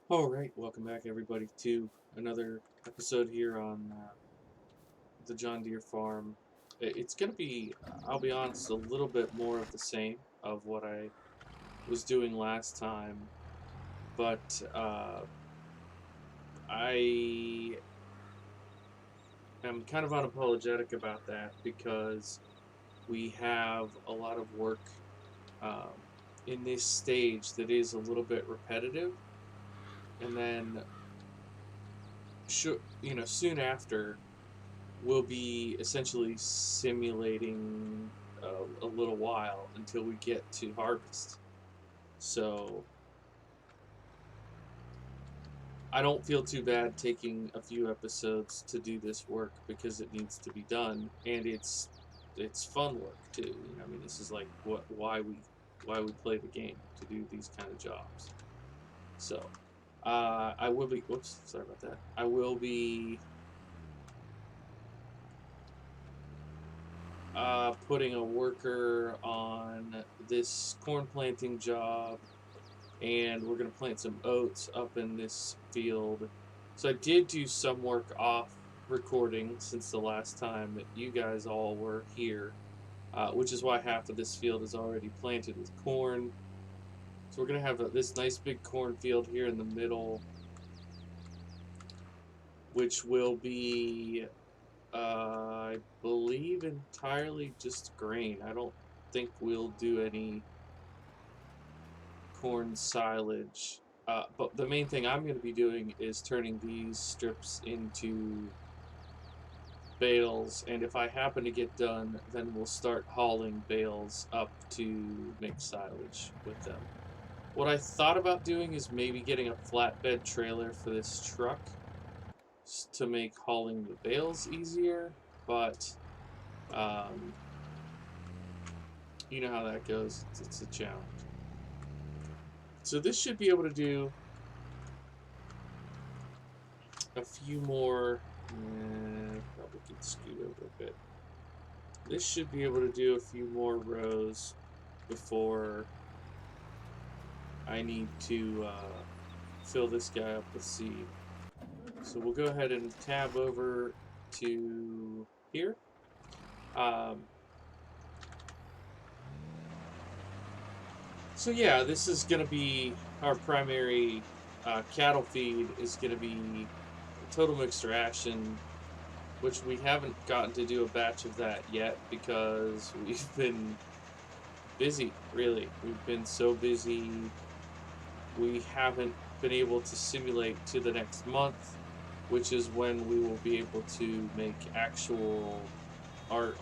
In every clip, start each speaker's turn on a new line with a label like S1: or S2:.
S1: All right, welcome back everybody to another episode here on the John Deere Farm. It's going to be, I'll be honest, a little bit more of the same of what I was doing last time, but I am kind of unapologetic about that because we have a lot of work um, in this stage that is a little bit repetitive, and then soon after we'll be essentially simulating a little while until we get to harvest. So I don't feel too bad taking a few episodes to do this work because it needs to be done, and it's fun work too. I mean, this is like why we play the game, to do these kind of jobs. So I will be. Whoops, sorry about that. I will be putting a worker on this corn planting job, and we're going to plant some oats up in this field. So I did do some work off recording since the last time that you guys all were here, which is why half of this field is already planted with corn. So we're going to have this nice big cornfield here in the middle, which will be, I believe, entirely just grain. I don't think we'll do any corn silage. But the main thing I'm going to be doing is turning these strips into bales, and if I happen to get done, then we'll start hauling bales up to make silage with them. What I thought about doing is maybe getting a flatbed trailer for this truck to make hauling the bales easier, but um, you know how that goes. It's a challenge. So this should be able to do a few more. Probably could scoot over a bit. This should be able to do a few more rows before I need to fill this guy up with seed. So we'll go ahead and tab over to here. Um, so yeah, this is going to be our primary cattle feed is going to be total mixed ration, which we haven't gotten to do a batch of that yet because we've been busy, really. We've been so busy, we haven't been able to simulate to the next month, which is when we will be able to make actual our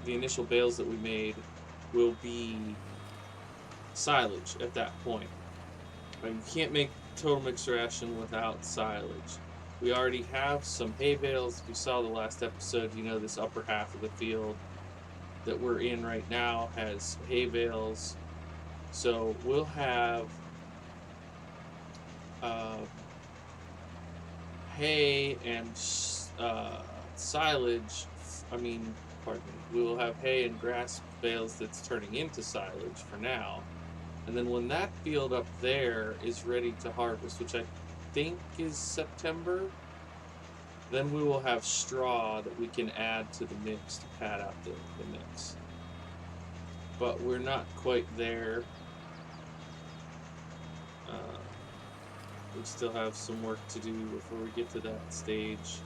S1: the initial bales that we made will be silage at that point. You can't make total mixed ration without silage. We already have some hay bales. If you saw the last episode, you know this upper half of the field that we're in right now has hay bales. So we'll have uh, hay and silage. I mean, pardon me. We will have hay and grass bales that's turning into silage for now. And then when that field up there is ready to harvest, which I think is September, then we will have straw that we can add to the mix to pad out the mix. But we're not quite there. We still have some work to do before we get to that stage.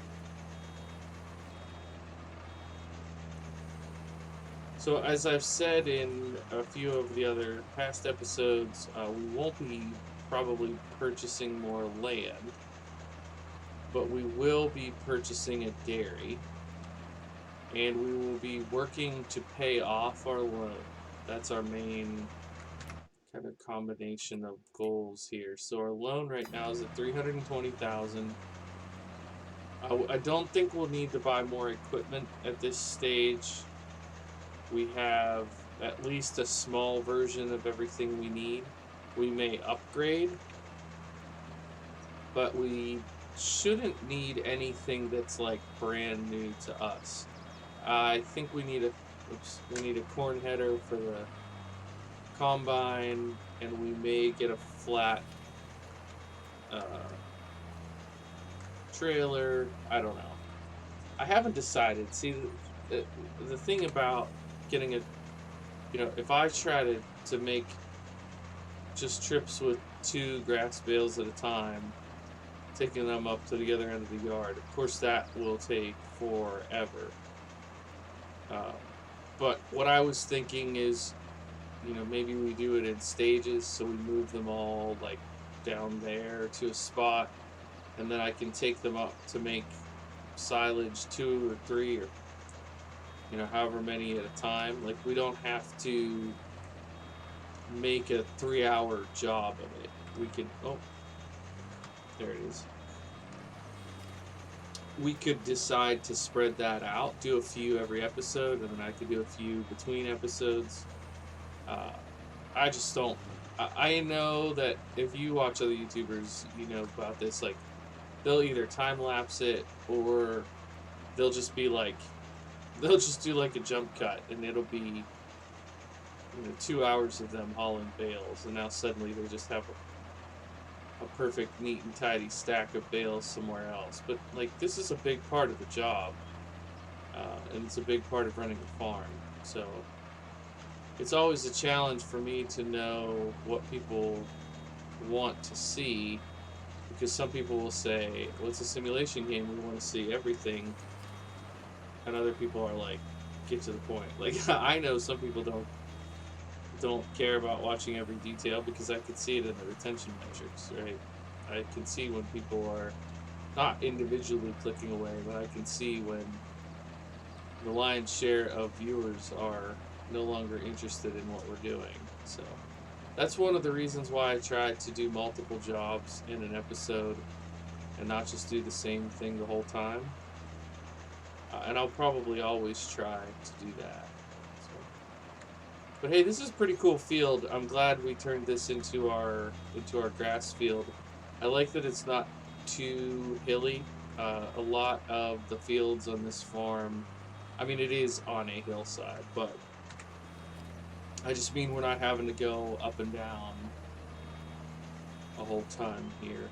S1: So as I've said in a few of the other past episodes, we won't be probably purchasing more land, but we will be purchasing a dairy, and we will be working to pay off our loan. That's our main kind of combination of goals here. So our loan right now is at $320,000. I don't think we'll need to buy more equipment at this stage. We have at least a small version of everything we need. We may upgrade, but we shouldn't need anything that's like brand new to us. I think we need a corn header for the combine, and we may get a flat trailer. I don't know. I haven't decided. See, the thing about getting a, if I try to make just trips with two grass bales at a time, taking them up to the other end of the yard, of course that will take forever. Um, but what I was thinking is, maybe we do it in stages, so we move them all like down there to a spot, and then I can take them up to make silage two or three or however many at a time. Like we don't have to make a 3-hour job of it. We could, oh, there it is. We could decide to spread that out, do a few every episode, and then I could do a few between episodes. uh, I just don't. I know that if you watch other YouTubers, you know about this. Like, they'll either time lapse it or they'll just be like, they'll just do like a jump cut, and it'll be 2 hours of them hauling bales, and now suddenly they just have a perfect, neat and tidy stack of bales somewhere else. But like, this is a big part of the job, and it's a big part of running a farm. So it's always a challenge for me to know what people want to see, because some people will say, well, it's a simulation game, we want to see everything, and other people are like, get to the point. Like, I know some people don't care about watching every detail, because I can see it in the retention metrics, right? I can see when people are not individually clicking away, but I can see when the lion's share of viewers are no longer interested in what we're doing. So that's one of the reasons why I try to do multiple jobs in an episode and not just do the same thing the whole time. And I'll probably always try to do that. So. But hey, this is a pretty cool field. I'm glad we turned this into our grass field. I like that it's not too hilly. A lot of the fields on this farm, I mean, it is on a hillside, but I just mean we're not having to go up and down a whole ton here.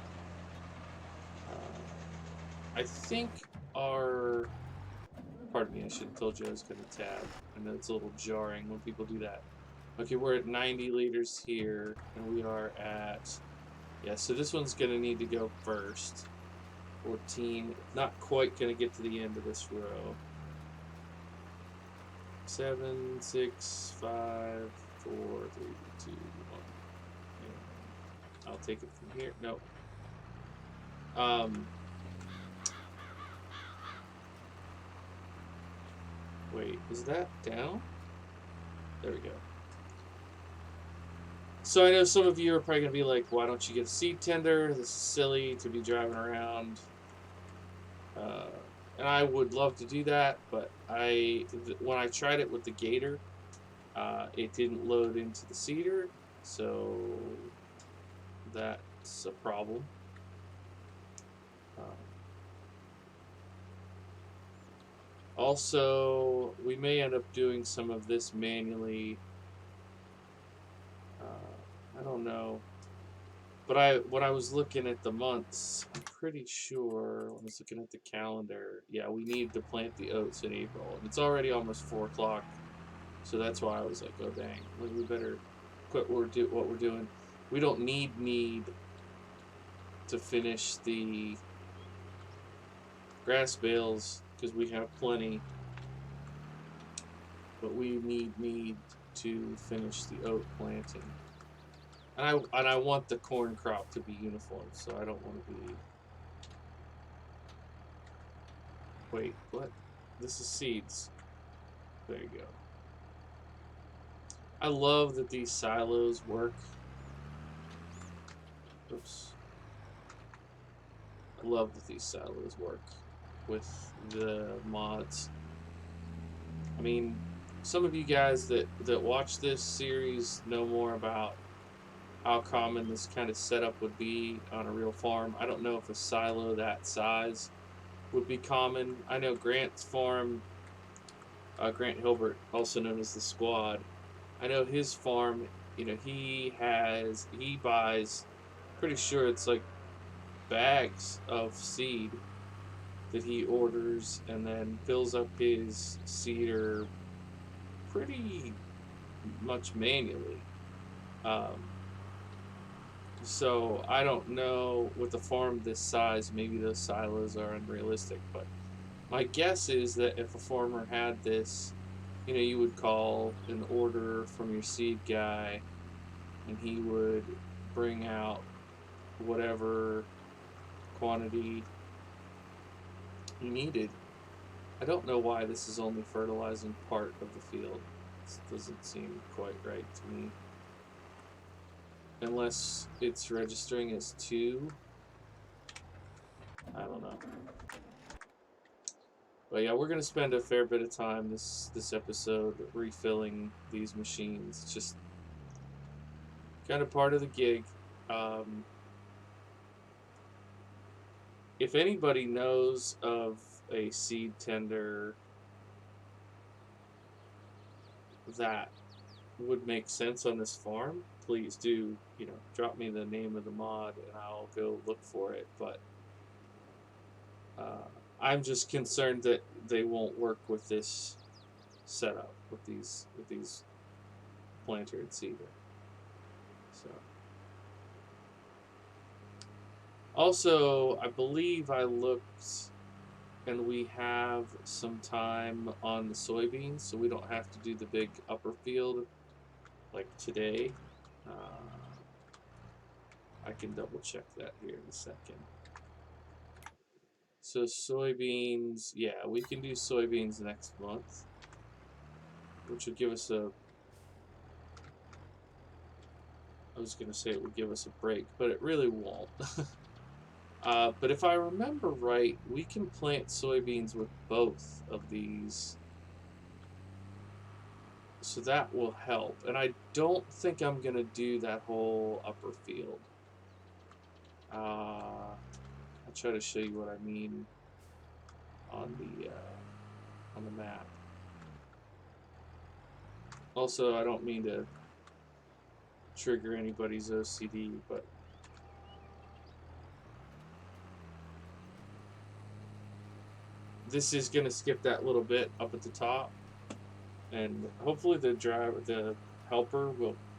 S1: I think our, pardon me, I should have told you I was going to tab. I know it's a little jarring when people do that. Okay, we're at 90 liters here, and we are at, yeah, so this one's going to need to go first. 14, not quite going to get to the end of this row. 7, 6, 5, 4, 3, 2, 1. And I'll take it from here. No. Wait, is that down? There we go. So I know some of you are probably going to be like, why don't you get a seed tender? This is silly to be driving around. And I would love to do that, but when I tried it with the Gator, it didn't load into the seeder, so that's a problem. Also, we may end up doing some of this manually. I don't know. But when I was looking at the months, I'm pretty sure, when I was looking at the calendar, yeah, we need to plant the oats in April. And it's already almost 4 o'clock. So that's why I was like, oh, dang. We better quit what we're doing. We don't need to finish the grass bales, because we have plenty. But we need to finish the oat planting. And I want the corn crop to be uniform, so I don't want to be... Wait, what? This is seeds. There you go. I love that these silos work. Oops. I love that these silos work with the mods. I mean, some of you guys that watch this series know more about how common this kind of setup would be on a real farm. I don't know if a silo that size would be common. I know Grant's farm, Grant Hilbert, also known as the Squad, I know his farm, he buys, pretty sure it's like bags of seed that he orders and then fills up his seeder pretty much manually. Um, so I don't know, with a farm this size, maybe those silos are unrealistic, but my guess is that if a farmer had this, you would call an order from your seed guy and he would bring out whatever quantity he needed. I don't know why this is only fertilizing part of the field. This doesn't seem quite right to me. Unless it's registering as 2. I don't know. But yeah, we're going to spend a fair bit of time this episode refilling these machines. It's just kind of part of the gig. If anybody knows of a seed tender that would make sense on this farm, please do, drop me the name of the mod and I'll go look for it. But I'm just concerned that they won't work with this setup, with these planter and seeder. So, also, I believe I looked, and we have some time on the soybeans, so we don't have to do the big upper field like today. I can double check that here in a second. So soybeans, yeah, we can do soybeans next month, which would give us I was going to say it would give us a break, but it really won't. But if I remember right, we can plant soybeans with both of these, so that will help. And I don't think I'm going to do that whole upper field. I'll try to show you what I mean on the map. Also, I don't mean to trigger anybody's OCD, but this is going to skip that little bit up at the top, and hopefully the helper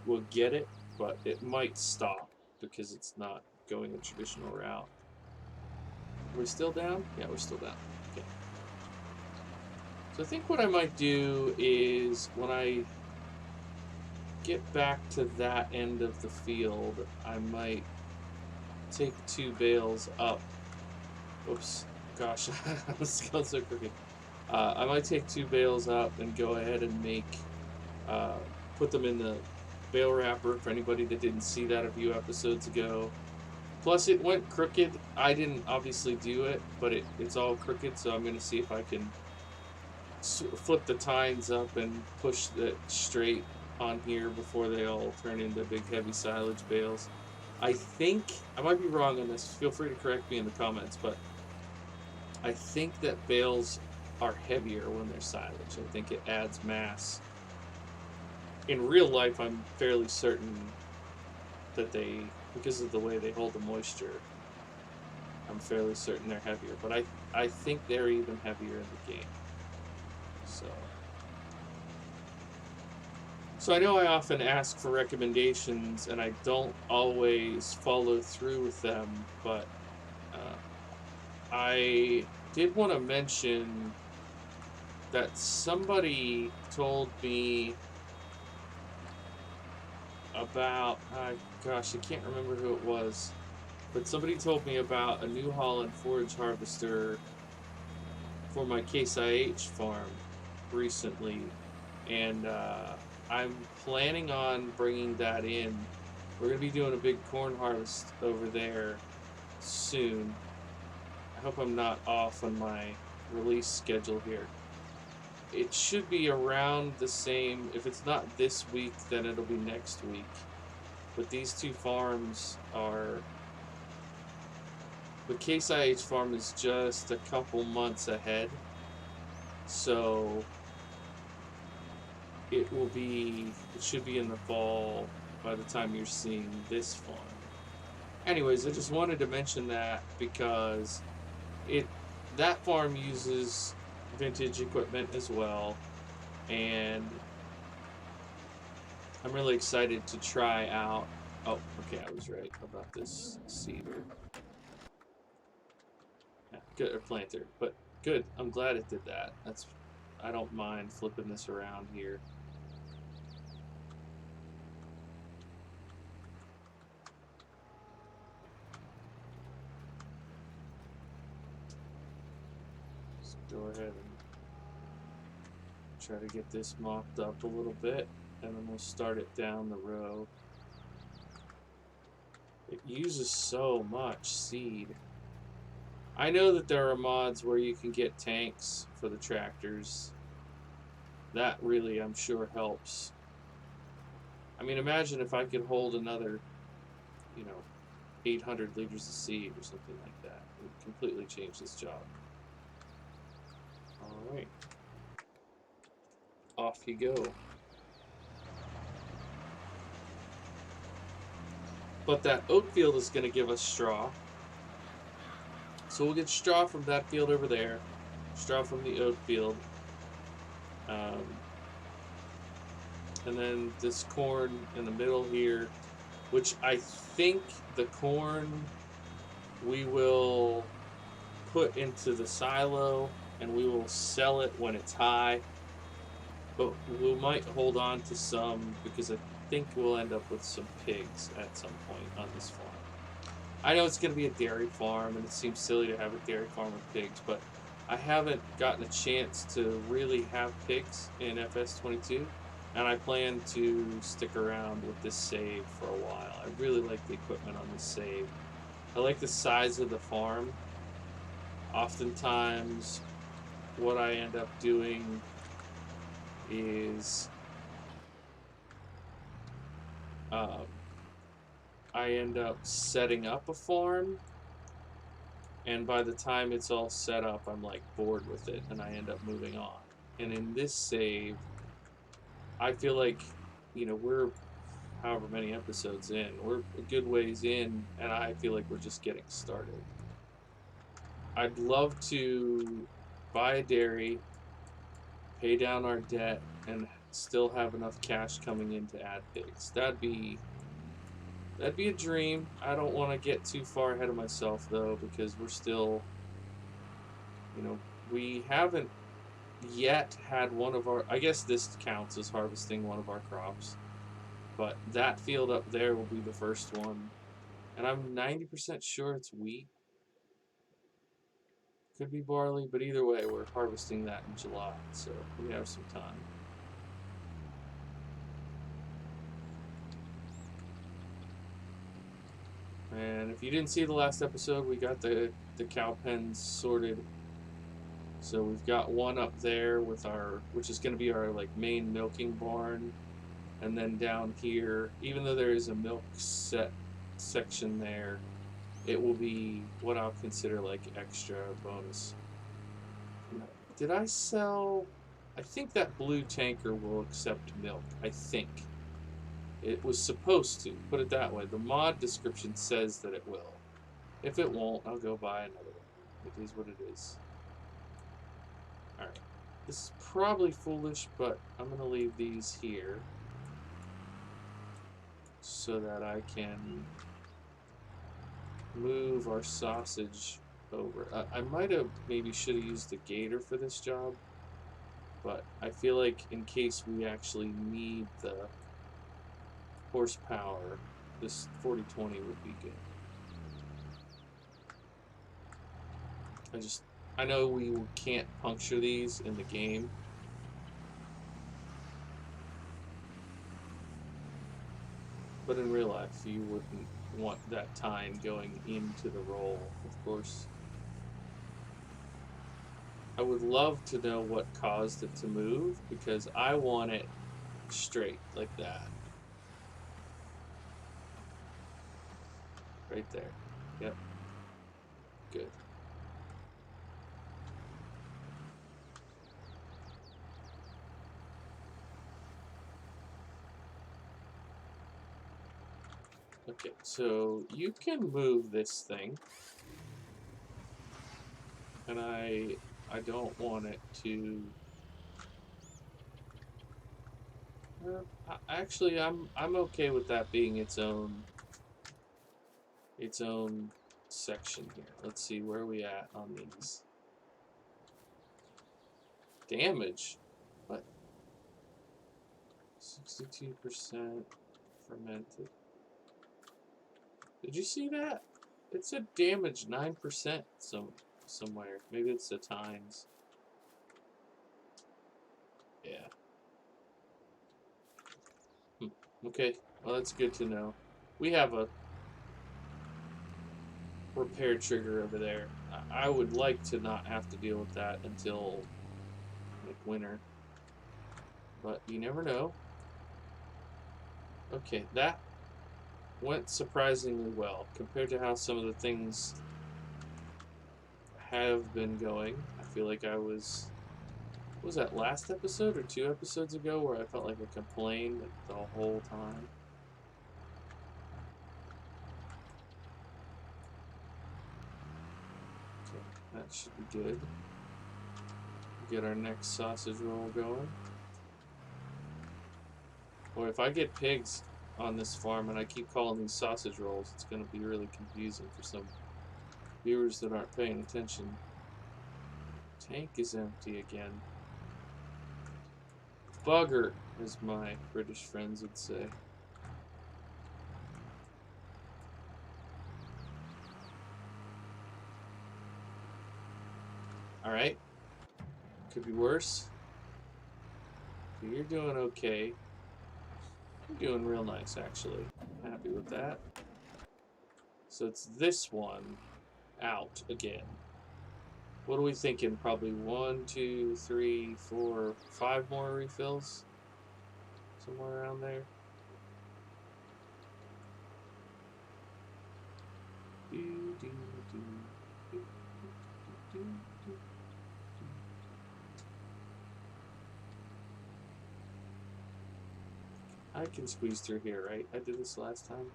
S1: will get it, but it might stop because it's not going a traditional route. Are we still down? Yeah, we're still down. Okay. So I think what I might do is when I get back to that end of the field, I might take 2 bales up. Oops, gosh, I was going so crooked. I might take 2 bales up and go ahead and put them in the bale wrapper for anybody that didn't see that a few episodes ago. Plus, it went crooked. I didn't obviously do it, but it's all crooked, so I'm going to see if I can flip the tines up and push it straight on here before they all turn into big heavy silage bales. I think, I might be wrong on this, feel free to correct me in the comments, but I think that bales are heavier when they're silage. I think it adds mass. In real life, I'm fairly certain that because of the way they hold the moisture, I'm fairly certain they're heavier, but I think they're even heavier in the game. So I know I often ask for recommendations and I don't always follow through with them, but I did want to mention that somebody told me about, gosh, I can't remember who it was, but somebody told me about a New Holland forage harvester for my Case IH farm recently, and I'm planning on bringing that in. We're going to be doing a big corn harvest over there soon. I hope I'm not off on my release schedule here. It should be around the same. If it's not this week, then it'll be next week. But these 2 farms are... The Case IH farm is just a couple months ahead. So it should be in the fall by the time you're seeing this farm. Anyways, I just wanted to mention that because it that farm uses vintage equipment as well, and I'm really excited to try out. Oh, okay, I was right about this seeder. Yeah, good, or planter, but good. I'm glad it did that. I don't mind flipping this around here. Let's go ahead and try to get this mopped up a little bit, and then we'll start it down the row. It uses so much seed. I know that there are mods where you can get tanks for the tractors. That really, I'm sure, helps. I mean, imagine if I could hold another, you know, 800 liters of seed or something like that. It would completely change this job. All right. Off you go. But that oat field is going to give us straw. So we'll get straw from that field over there, straw from the oat field. Um, and then this corn in the middle here, which I think the corn we will put into the silo and we will sell it when it's high. But we might hold on to some because I think we'll end up with some pigs at some point on this farm. I know it's going to be a dairy farm and it seems silly to have a dairy farm with pigs, but I haven't gotten a chance to really have pigs in FS22, and I plan to stick around with this save for a while. I really like the equipment on this save. I like the size of the farm. Oftentimes, what I end up doing is um, I end up setting up a farm, and by the time it's all set up, I'm like bored with it, and I end up moving on. And in this save, I feel like, we're however many episodes in, we're a good ways in, and I feel like we're just getting started. I'd love to buy a dairy, pay down our debt, and still have enough cash coming in to add pigs. That'd be a dream. I don't want to get too far ahead of myself though, because we're still, we haven't yet had one of our, I guess this counts as harvesting one of our crops, but that field up there will be the first one, and I'm 90% sure it's wheat. Could be barley, but either way, we're harvesting that in July, so we have some time. And if you didn't see the last episode, we got the cow pens sorted. So we've got one up there with which is going to be our like main milking barn, and then down here, even though there is a milk section there, it will be what I'll consider like extra bonus. Did I sell? I think that blue tanker will accept milk. I think. It was supposed to, put it that way. The mod description says that it will. If it won't, I'll go buy another one. It is what it is. Alright. This is probably foolish, but I'm going to leave these here so that I can move our sausage over. I might have should have used the gator for this job, but I feel like in case we actually need the horsepower, this 4020 would be good. I know we can't puncture these in the game. But in real life, you wouldn't want that tine going into the roll, of course. I would love to know what caused it to move, because I want it straight, like that. Right there. Yep. Good. Okay, so you can move this thing, and I don't want it to. Actually, I'm okay with that being its own section here. Let's see where are we at on these. Damage, what? 62% fermented. Did you see that? It said damage 9% somewhere. Maybe it's the tines. Yeah. Okay. Well, that's good to know. We have a repair trigger over there. I would like to not have to deal with that until like winter, but you never know. Okay, that went surprisingly well compared to how some of the things have been going. I feel like I was that last episode or 2 episodes ago where I felt like I complained like the whole time. Okay, that should be good. Get our next sausage roll going. Boy, if I get pigs on this farm and I keep calling these sausage rolls, it's going to be really confusing for some viewers that aren't paying attention. Tank is empty again. Bugger, as my British friends would say. Alright. Could be worse. Okay, you're doing okay. You're doing real nice, actually. I'm happy with that. So it's this one out again. What are we thinking? Probably 1, 2, 3, 4, 5 more refills? Somewhere around there. I can squeeze through here, right? I did this last time.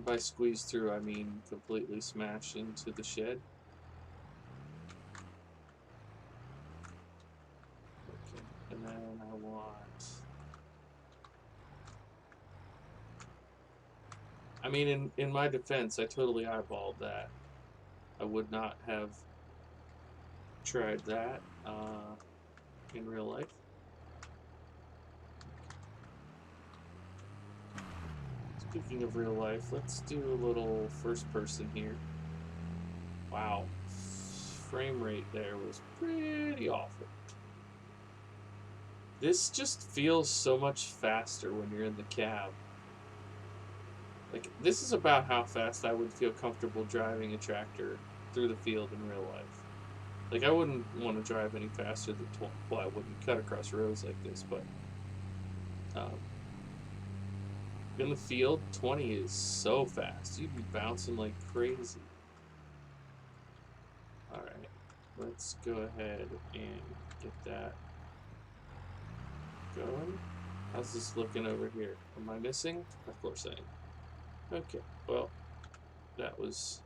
S1: By squeeze through, I mean completely smash into the shed. Okay, and then I want... I mean, in my defense, I totally eyeballed that. I would not have tried that in real life. Speaking of real life, let's do a little first person here. Wow, frame rate there was pretty awful. This just feels so much faster when you're in the cab. Like, this is about how fast I would feel comfortable driving a tractor through the field in real life. Like, I wouldn't want to drive any faster than 20. Well, I wouldn't cut across roads like this, but in the field, 20 is so fast. You'd be bouncing like crazy. Alright, let's go ahead and get that going. How's this looking over here? Am I missing? Of course I am. Okay, well, that was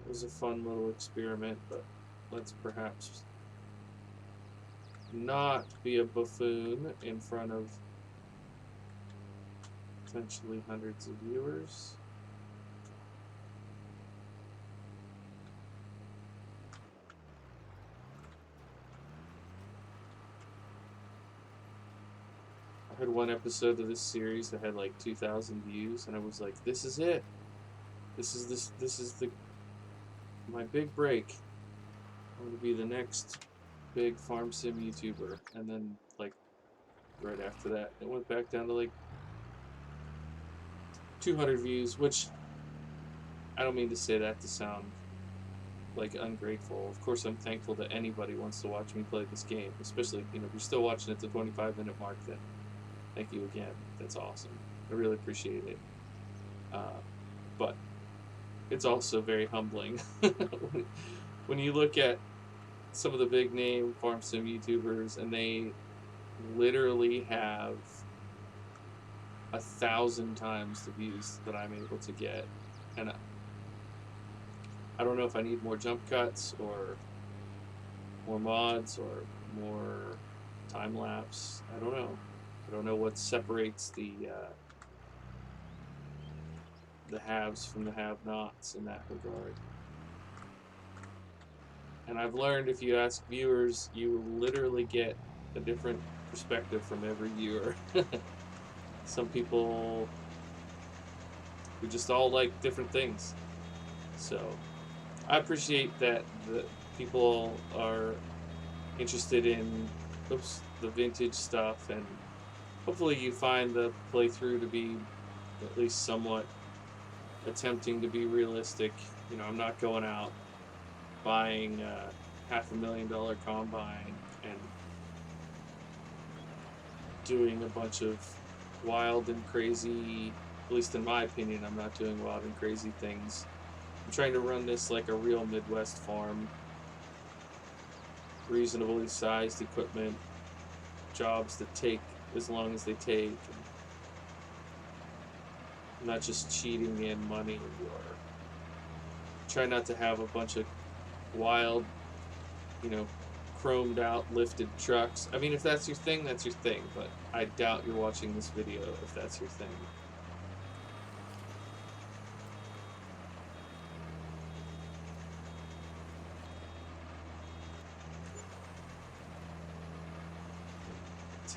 S1: a fun little experiment, but let's perhaps not be a buffoon in front of potentially hundreds of viewers. I heard one episode of this series that had like 2,000 views, and I was like, "This is it. This is my big break. I'm gonna be the next big farm sim YouTuber." And then, like, right after that, it went back down to like 200 views, which I don't mean to say that to sound like ungrateful. Of course, I'm thankful that anybody wants to watch me play this game, especially, if you're still watching at the 25-minute mark, then thank you again. That's awesome. I really appreciate it. But it's also very humbling when you look at some of the big name farm sim YouTubers and they literally have 1,000 times the views that I'm able to get. And I don't know if I need more jump cuts or more mods or more time lapse. I don't know. I don't know what separates the haves from the have-nots in that regard. And I've learned if you ask viewers, you literally get a different perspective from every viewer. Some people, we just all like different things. So I appreciate that the people are interested in the vintage stuff, and hopefully you find the playthrough to be at least somewhat attempting to be realistic. You know, I'm not going out buying a $500,000 combine and doing a bunch of wild and crazy, at least in my opinion, I'm not doing wild and crazy things. I'm trying to run this like a real Midwest farm, reasonably sized equipment, jobs that take as long as they take, and not just cheating in money, or try not to have a bunch of wild, you know, chromed out lifted trucks. I mean, if that's your thing, that's your thing, but I doubt you're watching this video if that's your thing.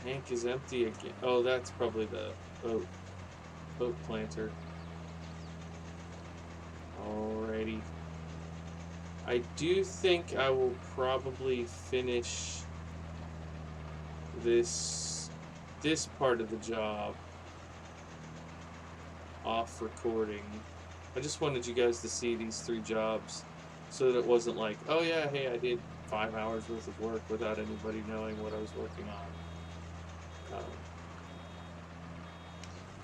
S1: Tank is empty again. Oh, that's probably the oat planter. Alrighty. I do think I will probably finish this part of the job off recording. I just wanted you guys to see these 3 jobs so that it wasn't like, oh yeah, hey, I did 5 hours worth of work without anybody knowing what I was working on.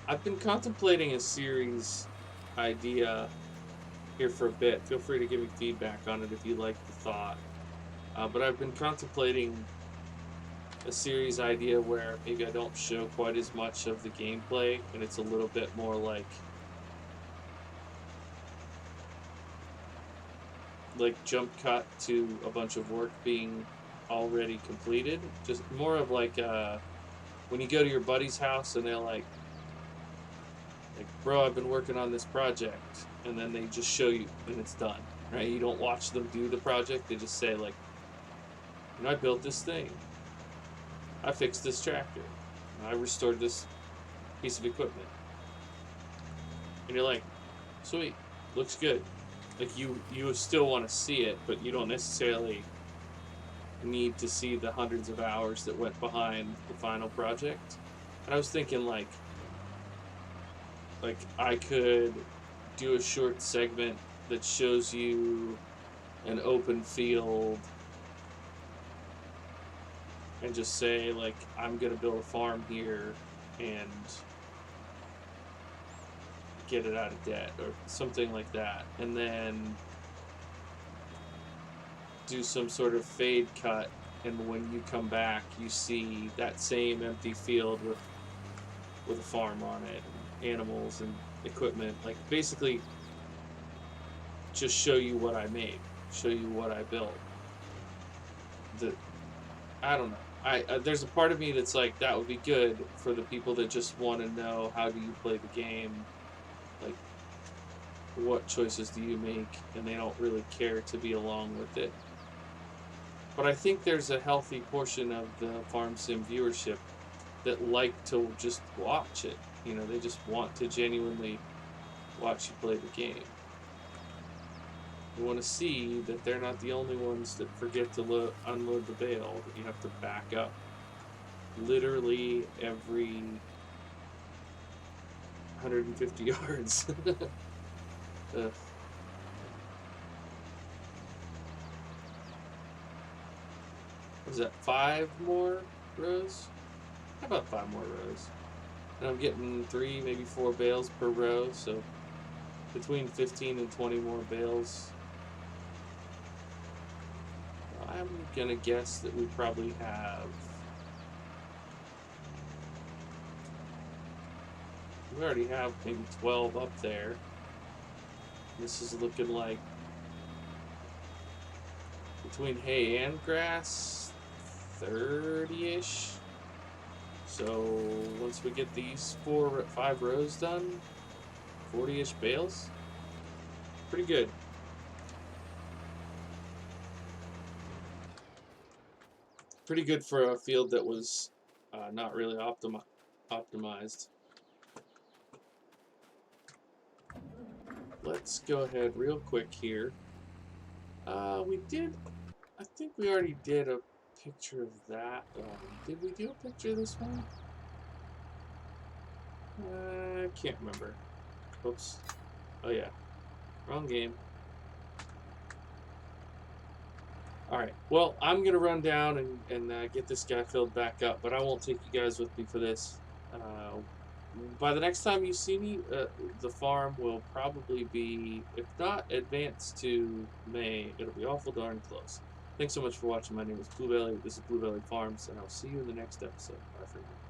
S1: I've been contemplating a series idea here for a bit. Feel free to give me feedback on it if you like the thought. But I've been contemplating a series idea where maybe I don't show quite as much of the gameplay, and it's a little bit more like jump cut to a bunch of work being already completed. Just more of like when you go to your buddy's house and they're like, bro, I've been working on this project, and then they just show you and it's done, right? You don't watch them do the project. They just say like, you know, I built this thing, I fixed this tractor, I restored this piece of equipment, and you're like, sweet, looks good. Like you still want to see it, but you don't necessarily need to see the hundreds of hours that went behind the final project. And I was thinking like I could do a short segment that shows you an open field and just say like, I'm gonna build a farm here and get it out of debt or something like that, and then do some sort of fade cut, and when you come back you see that same empty field with a farm on it, and animals and equipment. Like basically just show you what I made, show you what I built. I don't know. There's a part of me that's like, that would be good for the people that just want to know, how do you play the game, like what choices do you make, and they don't really care to be along with it. But I think there's a healthy portion of the farm sim viewership that like to just watch it. You know, they just want to genuinely watch you play the game. They want to see that they're not the only ones that forget to unload the bale, that you have to back up literally every 150 yards. Was that 5 more rows? How about 5 more rows? And I'm getting 3, maybe 4 bales per row, so between 15 and 20 more bales. I'm gonna guess that we probably have we already have maybe 12 up there. This is looking like between hay and grass, 30-ish. So once we get these 5 rows done, 40-ish bales. Pretty good. Pretty good for a field that was not really optimized. Let's go ahead real quick here. I think we already did a picture of that one. Did we do a picture of this one? I can't remember. Oops. Oh yeah, wrong game. All right. Well, I'm gonna run down and get this guy filled back up, but I won't take you guys with me for this. By the next time you see me, the farm will probably be, if not advanced to May, it'll be awful darn close. Thanks so much for watching. My name is Bluebelly. This is Bluebelly Farms, and I'll see you in the next episode. Bye for now.